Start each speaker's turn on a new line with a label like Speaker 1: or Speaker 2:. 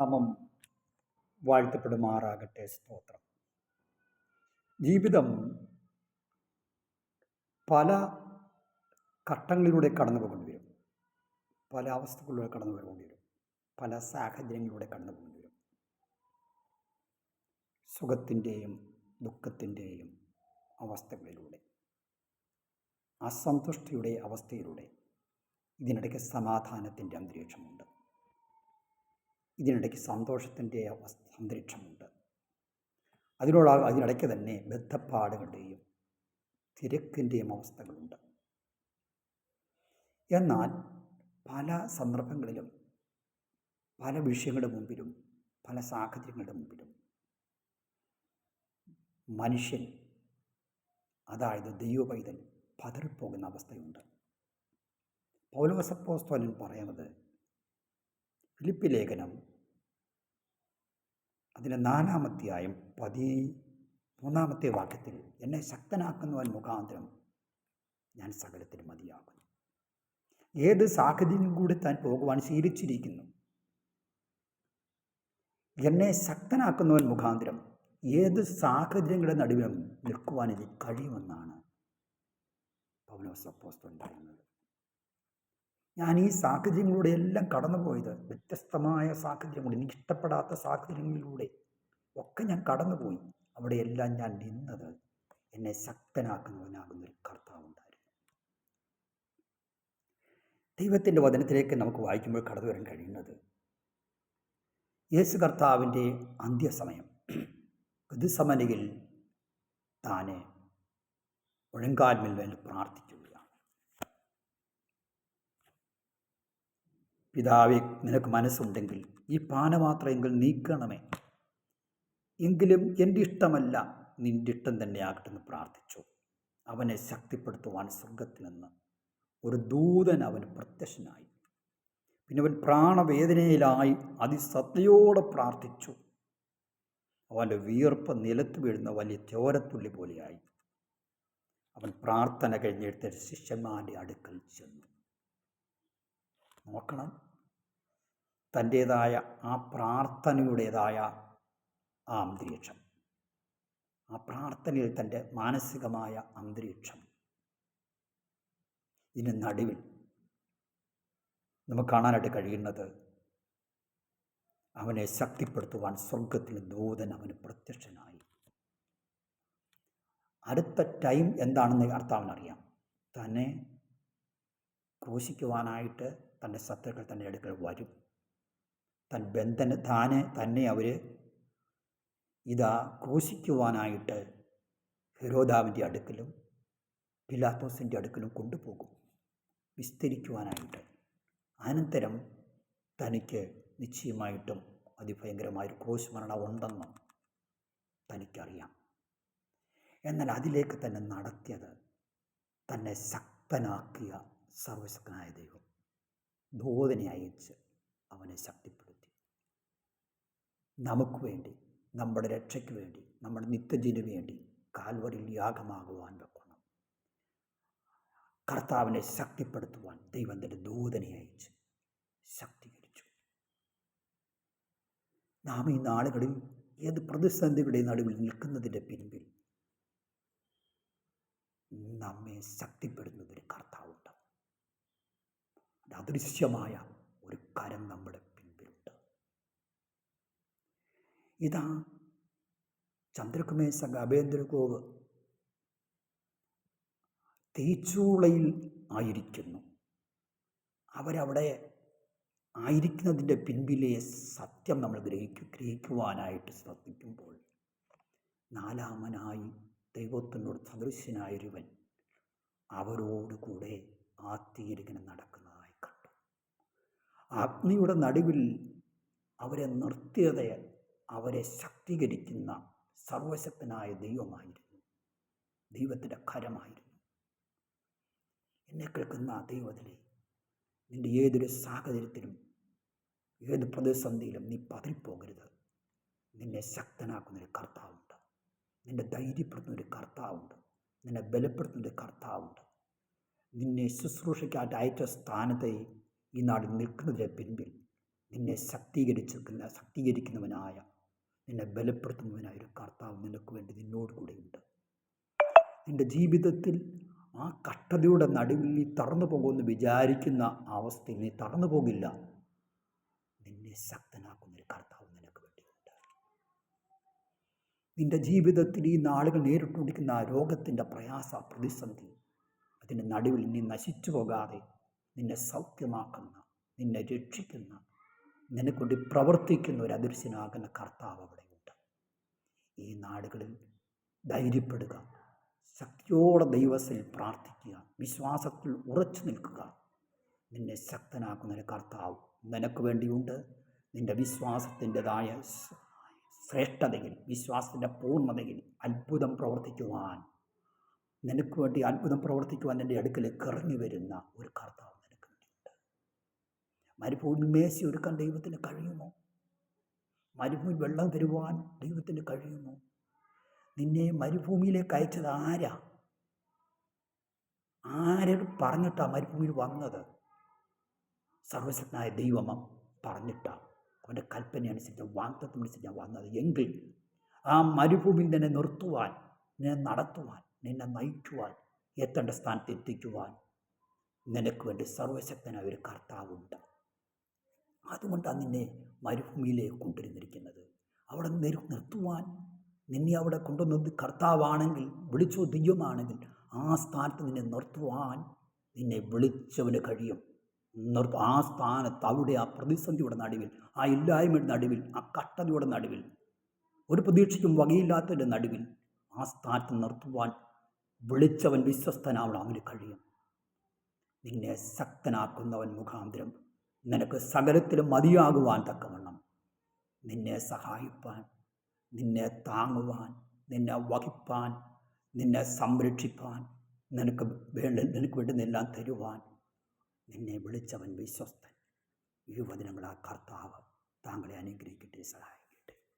Speaker 1: നാമം വാഴ്ത്തപ്പെടുമാറാകട്ടെ. സ്തോത്രം. ജീവിതം പല ഘട്ടങ്ങളിലൂടെ കടന്നു പോകേണ്ടി വരും. പല അവസ്ഥകളിലൂടെ കടന്നു പോകേണ്ടി വരും. പല സാഹചര്യങ്ങളിലൂടെ കടന്നു പോകേണ്ടി വരും. സുഖത്തിൻ്റെയും ദുഃഖത്തിൻ്റെയും അവസ്ഥകളിലൂടെ, അസന്തുഷ്ടിയുടെ അവസ്ഥയിലൂടെ. ഇതിനിടയ്ക്ക് സമാധാനത്തിൻ്റെ അന്തരീക്ഷമുണ്ട്. ഇതിനിടയ്ക്ക് സന്തോഷത്തിൻ്റെ അന്തരീക്ഷമുണ്ട്. അതിനിടയ്ക്ക് തന്നെ ബദ്ധപ്പാടുകളുടെയും തിരക്കിൻ്റെയും അവസ്ഥകളുണ്ട്. എന്നാൽ പല സന്ദർഭങ്ങളിലും, പല വിഷയങ്ങളുടെ മുമ്പിലും, പല സാഹചര്യങ്ങളുടെ മുമ്പിലും മനുഷ്യൻ, അതായത് ദൈവപൈതൽ, പതറിപ്പോകുന്ന അവസ്ഥയുണ്ട്. പൗലോസ് അപ്പോസ്തലൻ പറയുന്നത് ഫിലിപ്പി ലേഖനം അതിൻ്റെ 4-ാം അധ്യായം 13-ാമത്തെ വാക്യത്തിൽ, എന്നെ ശക്തനാക്കുന്നവൻ മുഖാന്തരം ഞാൻ സകലത്തിനും മതിയാകുന്നു. ഏത് സാഹചര്യം കൂടി താൻ പോകുവാൻ ശീലിച്ചിരിക്കുന്നു. എന്നെ ശക്തനാക്കുന്നവൻ മുഖാന്തരം ഏത് സാഹചര്യങ്ങളുടെ നടുവിലും നിൽക്കുവാൻ എനിക്ക് കഴിയുമെന്നാണ് പൗലോസ് അപ്പോസ്തലൻ പറയുന്നത്. ഞാൻ ഈ സാഹചര്യങ്ങളിലൂടെ എല്ലാം കടന്നുപോയത്, വ്യത്യസ്തമായ സാഹചര്യങ്ങൾ, എനിക്ക് ഇഷ്ടപ്പെടാത്ത സാഹചര്യങ്ങളിലൂടെ ഒക്കെ ഞാൻ കടന്നുപോയി. അവിടെയെല്ലാം ഞാൻ നിന്നത് എന്നെ ശക്തനാക്കുന്നവനാകുന്നൊരു കർത്താവുണ്ടായിരുന്നു. ദൈവത്തിൻ്റെ വചനത്തിലേക്ക് നമുക്ക് വായിക്കുമ്പോൾ കടന്നു വരാൻ കഴിയുന്നത്, യേശു കർത്താവിൻ്റെ അന്ത്യസമയം ഗെത്സമനയിൽ താനെ മുഴങ്കാൽമേൽ വേണ്ടി പ്രാർത്ഥിക്കുകയാണ്. പിതാവേ, നിനക്ക് മനസ്സുണ്ടെങ്കിൽ ഈ പാനപാത്രമെങ്കിൽ നീക്കണമേ, എങ്കിലും എൻ്റെ ഇഷ്ടമല്ല നിൻ്റെ ഇഷ്ടം തന്നെയാകട്ടെ എന്ന് പ്രാർത്ഥിച്ചു. അവനെ ശക്തിപ്പെടുത്തുവാൻ സ്വർഗത്തിൽ നിന്ന് ഒരു ദൂതൻ അവന് പ്രത്യക്ഷനായി. പിന്നെ അവൻ പ്രാണവേദനയിലായി അതിശ്രദ്ധയോടെ പ്രാർത്ഥിച്ചു. അവൻ്റെ വിയർപ്പ് നിലത്ത് വീഴുന്ന വലിയ ചോരത്തുള്ളി പോലെയായി. അവൻ പ്രാർത്ഥന കഴിഞ്ഞെടുത്ത ശിഷ്യന്മാരുടെ അടുക്കൽ ചെന്നു. നോക്കണം, തൻ്റേതായ ആ പ്രാർത്ഥനയുടേതായ ആ അന്തരീക്ഷം, ആ പ്രാർത്ഥനയിൽ തൻ്റെ മാനസികമായ അന്തരീക്ഷം, ഇതിന് നടുവിൽ നമുക്ക് കാണാനായിട്ട് കഴിയുന്നത്, അവനെ ശക്തിപ്പെടുത്തുവാൻ സ്വർഗത്തിൽ ദൂതൻ അവന് പ്രത്യക്ഷനായി. അടുത്ത ടൈം എന്താണെന്ന് കർത്താവിനറിയാം. തന്നെ ക്രൂശിക്കുവാനായിട്ട് തൻ്റെ ശത്രുക്കൾ തൻ്റെ അടുക്കൽ വരും. തന്നെ അവർ ക്രൂശിക്കുവാനായിട്ട് ഹെരോദാവിൻ്റെ അടുക്കലും പിലാത്തോസിൻ്റെ അടുക്കലും കൊണ്ടുപോകും, വിസ്തരിക്കുവാനായിട്ട്. അനന്തരം തനിക്ക് നിശ്ചയമായിട്ടും അതിഭയങ്കരമായൊരു ക്രൂശ് മരണം ഉണ്ടെന്ന് തനിക്കറിയാം. എന്നാൽ അതിലേക്ക് തന്നെ നടത്തിയത് തന്നെ ശക്തനാക്കിയ സർവശക്തനായ ദൈവം ദൂതനെ അയച്ച് അവനെ ശക്തിപ്പെടുത്തി. നമുക്ക് വേണ്ടി, നമ്മുടെ രക്ഷയ്ക്ക് വേണ്ടി, നമ്മുടെ നിത്യജീവന് വേണ്ടി കാൽവരിയിൽ യാഗമാകുവാൻ വെക്കണം. കർത്താവിനെ ശക്തിപ്പെടുത്തുവാൻ ദൈവം തൻ്റെ ദൂതനെ അയച്ച് ശക്തീകരിച്ചു. നാം ഈ നാളുകളിൽ ഏത് പ്രതിസന്ധിയുടെ നടുവിൽ നിൽക്കുന്നതിൻ്റെ പിൻപിൽ നമ്മെ ശക്തിപ്പെടുത്തുന്നതൊരു കർത്താവുണ്ട്. അദൃശ്യമായ ഒരു കരം നമ്മുടെ പിൻപിലുണ്ട്. ഇതാ ചന്ദ്രകുമേ സംഘ അഭേന്ദ്രകോവ് തീച്ചൂളയിൽ ആയിരിക്കുന്നു. അവരവിടെ ആയിരിക്കുന്നതിൻ്റെ പിൻപിലെ സത്യം നമ്മൾ ഗ്രഹിക്കുവാനായിട്ട് ശ്രദ്ധിക്കുമ്പോൾ, നാലാമനായി ദൈവത്തിനോട് സദൃശ്യനായൊരുവൻ അവരോടുകൂടെ ആ തീരിങ്ങനെ നടക്കുന്നതായി കണ്ടു. അഗ്നിയുടെ നടുവിൽ അവരെ നിർത്തിയത് അവരെ ശക്തീകരിക്കുന്ന സർവശക്തനായ ദൈവമായിരുന്നു, ദൈവത്തിൻ്റെ കരമായിരുന്നു. എന്നെ കേൾക്കുന്ന ദൈവത്തിലെ, നിൻ്റെ ഏതൊരു സാഹചര്യത്തിലും ഏത് പ്രതിസന്ധിയിലും നീ പതറിപ്പോകരുത്. നിന്നെ ശക്തനാക്കുന്നൊരു കർത്താവുണ്ട്, നിന്നെ ധൈര്യപ്പെടുത്തുന്നൊരു കർത്താവുണ്ട്, നിന്നെ ബലപ്പെടുത്തുന്നൊരു കർത്താവുണ്ട്. നിന്നെ ശുശ്രൂഷയ്ക്കായിട്ട് അയച്ച സ്ഥാനത്തെ ഈ നാടിൽ നിൽക്കുന്നതിൻ്റെ പിൻപിൽ നിന്നെ ശക്തീകരിക്കുന്നവനായ, നിന്നെ ബലപ്പെടുത്തുന്നവനായ ഒരു കർത്താവ് നിനക്ക് വേണ്ടി നിന്നോട് കൂടെയുണ്ട്. നിൻ്റെ ജീവിതത്തിൽ ആ കഷ്ടതയുടെ നടുവിൽ നീ തറന്നു പോകുമെന്ന് വിചാരിക്കുന്ന അവസ്ഥയിൽ നീ തറന്നു പോകില്ല. നിന്നെ ശക്തനാക്കുന്നൊരു കർത്താവ് നിനക്ക് വേണ്ടിയുണ്ട്. നിൻ്റെ ജീവിതത്തിൽ ഈ നാളുകൾ നേരിട്ടുകൊണ്ടിരിക്കുന്ന ആ രോഗത്തിൻ്റെ പ്രയാസ പ്രതിസന്ധി, അതിൻ്റെ നടുവിൽ നീ നശിച്ചു പോകാതെ നിന്നെ സൗഖ്യമാക്കുന്ന, നിന്നെ രക്ഷിക്കുന്ന, നിനക്കൊണ്ട് പ്രവർത്തിക്കുന്ന ഒരു അദൃശ്യനാകുന്ന കർത്താവ് അവിടെയുണ്ട്. ഈ നാടുകളിൽ ധൈര്യപ്പെടുക, ശക്തിയോടെ ദൈവത്തിൽ പ്രാർത്ഥിക്കുക, വിശ്വാസത്തിൽ ഉറച്ചു നിൽക്കുക. നിന്നെ ശക്തനാക്കുന്ന ഒരു കർത്താവ് നിനക്ക് വേണ്ടിയുണ്ട്. നിൻ്റെ വിശ്വാസത്തിൻ്റെതായ ശ്രേഷ്ഠതയിൽ, വിശ്വാസത്തിൻ്റെ പൂർണ്ണതയിൽ അത്ഭുതം പ്രവർത്തിക്കുവാൻ, നിനക്ക് വേണ്ടി അത്ഭുതം പ്രവർത്തിക്കുവാൻ നിൻ്റെ അടുക്കലേക്ക് ഇറങ്ങി വരുന്ന ഒരു കർത്താവ് നിനക്ക് വേണ്ടിയുണ്ട്. മരുഭൂമിയിൽ മേശ ഒരുക്കാൻ ദൈവത്തിന് കഴിയുമോ? മരുഭൂമിയിൽ വെള്ളം തരുവാൻ ദൈവത്തിന് കഴിയുമോ? നിന്നെ മരുഭൂമിയിലേക്ക് അയച്ചത് ആരോട് പറഞ്ഞിട്ടാണ് മരുഭൂമിയിൽ വന്നത്? സർവശക്തനായ ദൈവം പറഞ്ഞിട്ടാണ്, അവൻ്റെ കൽപ്പന അനുസരിച്ച്, വാഗ്ദത്തം അനുസരിച്ച് വന്നത്. എങ്കിൽ ആ മരുഭൂമിയിൽ നിന്നെ നിർത്തുവാൻ, നിന്നെ നടത്തുവാൻ, നിന്നെ നയിക്കുവാൻ, എത്തേണ്ട സ്ഥാനത്ത് എത്തിക്കുവാൻ നിനക്ക് വേണ്ടി സർവശക്തനായ ഒരു കർത്താവുണ്ട്. അതുകൊണ്ടാണ് നിന്നെ മരുഭൂമിയിലേക്ക് കൊണ്ടുവന്നിരിക്കുന്നത്. അവിടെ നിർത്തുവാൻ, നിന്നെ അവിടെ കൊണ്ടുവന്നത് കർത്താവാണെങ്കിൽ, വിളിച്ചോ ദൈവമാണെങ്കിൽ, ആ സ്ഥാനത്ത് നിന്നെ നിർത്തുവാൻ നിന്നെ വിളിച്ചവന് കഴിയും. ആ സ്ഥാനത്ത്, അവിടെ ആ പ്രതിസന്ധിയുടെ നടുവിൽ, ആ ഇല്ലായ്മയുടെ നടുവിൽ, ആ കഷ്ടതയുടെ നടുവിൽ, ഒരു പ്രതീക്ഷയ്ക്കും വകയില്ലാത്തതിൻ്റെ നടുവിൽ ആ സ്ഥാനത്ത് നിർത്തുവാൻ വിളിച്ചവൻ വിശ്വസ്തനാവണം, അവന് കഴിയും. നിന്നെ ശക്തനാക്കുന്നവൻ മുഖാന്തരം നിനക്ക് സകലത്തിലും മതിയാകുവാൻ തക്കവണ്ണം നിന്നെ സഹായിപ്പാൻ, നിന്നെ താങ്ങുവാൻ, നിന്നെ വഹിപ്പാൻ, നിന്നെ സംരക്ഷിപ്പാൻ, നിനക്ക് വേണ്ടുന്നതെല്ലാം തരുവാൻ നിന്നെ വിളിച്ചവൻ വിശ്വസ്തൻ. ഈ വചനങ്ങൾ ആ കർത്താവ് താങ്കളെ അനുഗ്രഹിക്കട്ടെ, സഹായിക്കും.